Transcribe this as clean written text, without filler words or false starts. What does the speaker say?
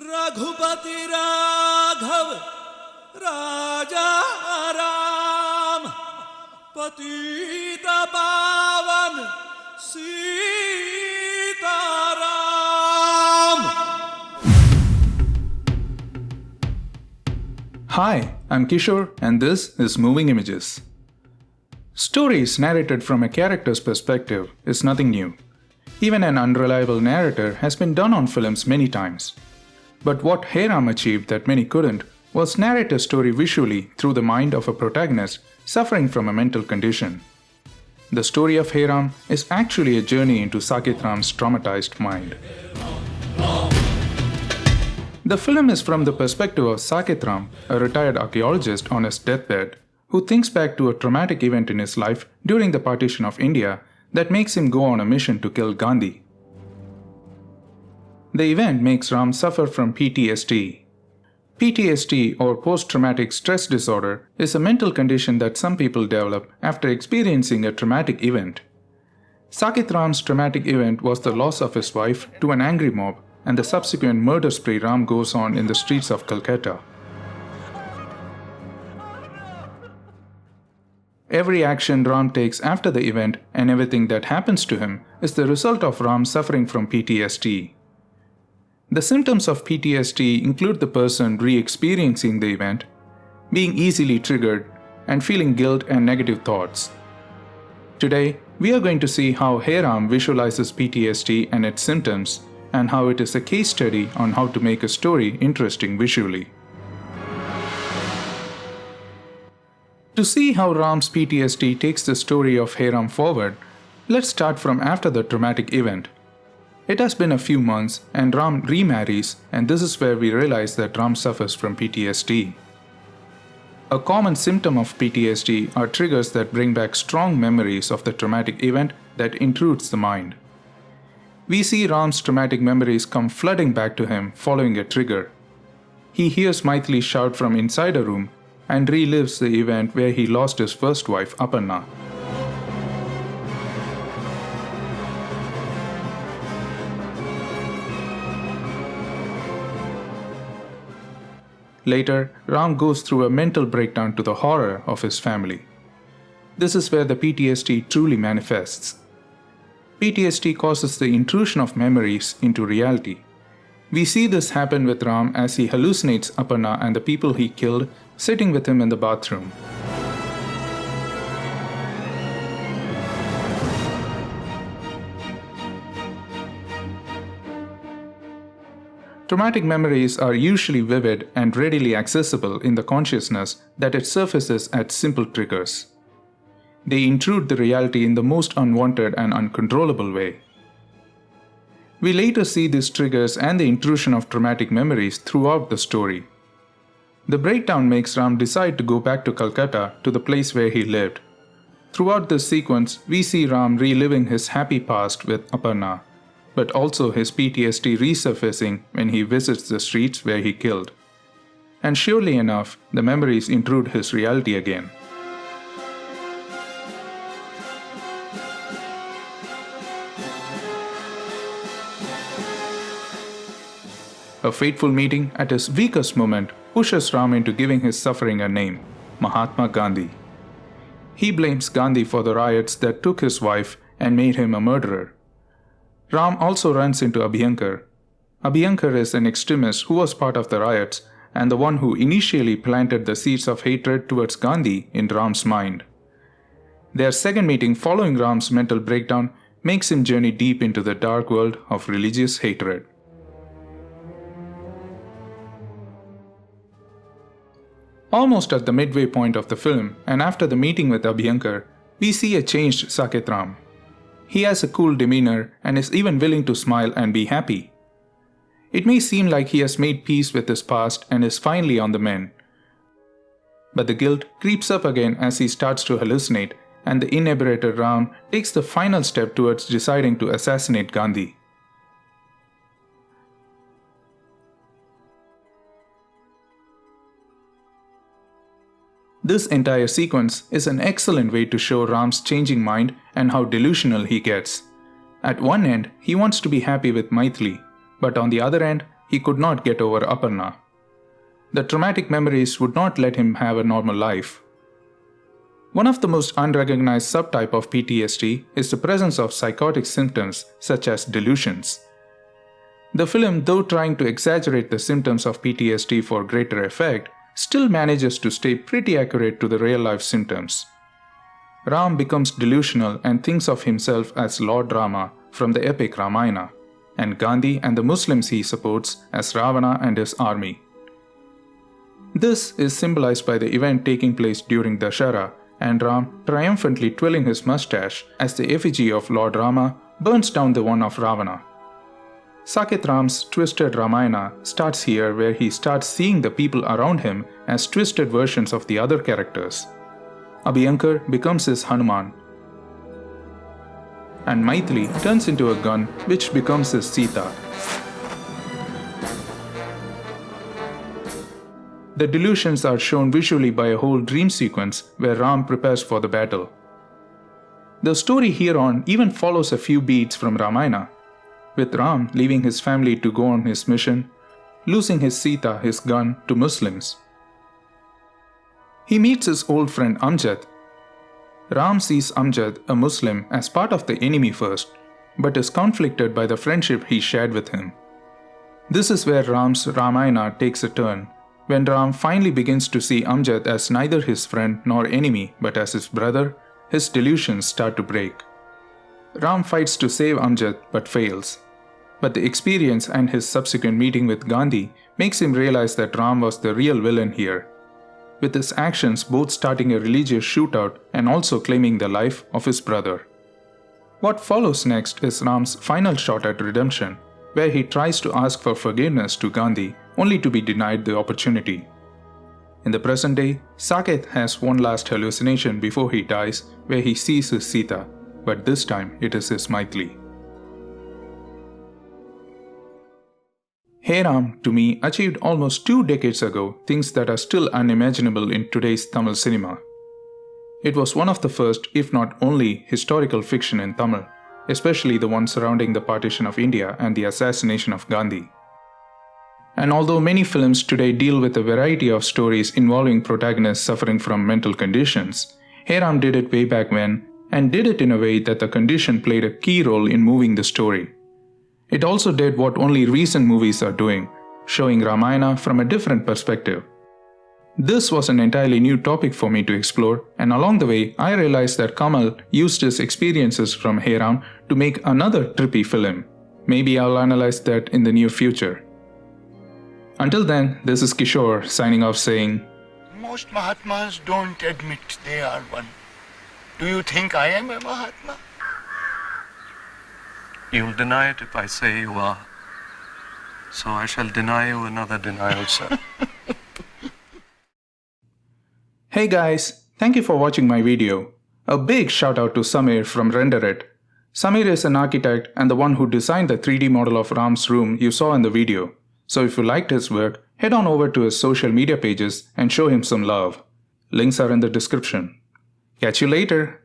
रघुपति राघव राजा राम पतित पावन Sitaram. Hi, I'm Kishore and this is Moving Images. Stories narrated from a character's perspective is nothing new. Even an unreliable narrator has been done on films many times. But what Ram achieved that many couldn't was narrate a story visually through the mind of a protagonist suffering from a mental condition. The story of Ram is actually a journey into Saket Ram's traumatized mind. The film is from the perspective of Saket Ram, a retired archaeologist on his deathbed, who thinks back to a traumatic event in his life during the partition of India that makes him go on a mission to kill Gandhi. The event makes Ram suffer from PTSD. PTSD, or post-traumatic stress disorder, is a mental condition that some people develop after experiencing a traumatic event. Saket Ram's traumatic event was the loss of his wife to an angry mob and the subsequent murder spree Ram goes on in the streets of Calcutta. Every action Ram takes after the event and everything that happens to him is the result of Ram suffering from PTSD. The symptoms of PTSD include the person re-experiencing the event, being easily triggered, and feeling guilt and negative thoughts. Today, we are going to see how Ram visualizes PTSD and its symptoms, and how it is a case study on how to make a story interesting visually. To see how Ram's PTSD takes the story of Ram forward, let's start from after the traumatic event. It has been a few months and Ram remarries, and this is where we realize that Ram suffers from PTSD. A common symptom of PTSD are triggers that bring back strong memories of the traumatic event that intrudes the mind. We see Ram's traumatic memories come flooding back to him following a trigger. He hears Maithili shout from inside a room and relives the event where he lost his first wife, Aparna. Later, Ram goes through a mental breakdown to the horror of his family. This is where the PTSD truly manifests. PTSD causes the intrusion of memories into reality. We see this happen with Ram as he hallucinates Aparna and the people he killed sitting with him in the bathroom. Traumatic memories are usually vivid and readily accessible in the consciousness that it surfaces at simple triggers. They intrude the reality in the most unwanted and uncontrollable way. We later see these triggers and the intrusion of traumatic memories throughout the story. The breakdown makes Ram decide to go back to Calcutta, to the place where he lived. Throughout this sequence, we see Ram reliving his happy past with Aparna, but also his PTSD resurfacing when he visits the streets where he killed. And surely enough, the memories intrude his reality again. A fateful meeting at his weakest moment pushes Ram into giving his suffering a name, Mahatma Gandhi. He blames Gandhi for the riots that took his wife and made him a murderer. Ram also runs into Abhyankar. Abhyankar is an extremist who was part of the riots and the one who initially planted the seeds of hatred towards Gandhi in Ram's mind. Their second meeting following Ram's mental breakdown makes him journey deep into the dark world of religious hatred. Almost at the midway point of the film, and after the meeting with Abhyankar, we see a changed Saket Ram. He has a cool demeanor and is even willing to smile and be happy. It may seem like he has made peace with his past and is finally on the mend. But the guilt creeps up again as he starts to hallucinate, and the inebriated Ram takes the final step towards deciding to assassinate Gandhi. This entire sequence is an excellent way to show Ram's changing mind and how delusional he gets. At one end, he wants to be happy with Maithili, but on the other end, he could not get over Aparna. The traumatic memories would not let him have a normal life. One of the most unrecognized subtype of PTSD is the presence of psychotic symptoms such as delusions. The film, though trying to exaggerate the symptoms of PTSD for greater effect, still manages to stay pretty accurate to the real-life symptoms. Ram becomes delusional and thinks of himself as Lord Rama from the epic Ramayana, and Gandhi and the Muslims he supports as Ravana and his army. This is symbolized by the event taking place during Dashara, and Ram triumphantly twirling his mustache as the effigy of Lord Rama burns down the one of Ravana. Saket Ram's twisted Ramayana starts here, where he starts seeing the people around him as twisted versions of the other characters. Abhyankar becomes his Hanuman, and Maithili turns into a gun which becomes his Sita. The delusions are shown visually by a whole dream sequence where Ram prepares for the battle. The story here on even follows a few beats from Ramayana, with Ram leaving his family to go on his mission, losing his Sita, his gun, to Muslims. He meets his old friend Amjad. Ram sees Amjad, a Muslim, as part of the enemy first, but is conflicted by the friendship he shared with him. This is where Ram's Ramayana takes a turn, when Ram finally begins to see Amjad as neither his friend nor enemy but as his brother. His delusions start to break. Ram fights to save Amjad but fails. But the experience and his subsequent meeting with Gandhi makes him realize that Ram was the real villain here, with his actions both starting a religious shootout and also claiming the life of his brother. What follows next is Ram's final shot at redemption, where he tries to ask for forgiveness to Gandhi only to be denied the opportunity. In the present day, Saket has one last hallucination before he dies, where he sees his Sita, but this time it is his Maithili. Hey Ram, to me, achieved almost 2 decades ago things that are still unimaginable in today's Tamil cinema. It was one of the first, if not only, historical fiction in Tamil, especially the one surrounding the partition of India and the assassination of Gandhi. And although many films today deal with a variety of stories involving protagonists suffering from mental conditions, Hey Ram did it way back when, and did it in a way that the condition played a key role in moving the story. It also did what only recent movies are doing, showing Ramayana from a different perspective. This was an entirely new topic for me to explore, and along the way, I realized that Kamal used his experiences from Hey Ram to make another trippy film. Maybe I'll analyze that in the near future. Until then, this is Kishore signing off saying, most Mahatmas don't admit they are one. Do you think I am a Mahatma? You'll deny it if I say you are. So I shall deny you another denial, sir. Hey guys, thank you for watching my video. A big shout out to Samir from RenderIt. Samir is an architect and the one who designed the 3D model of Ram's room you saw in the video. So if you liked his work, head on over to his social media pages and show him some love. Links are in the description. Catch you later.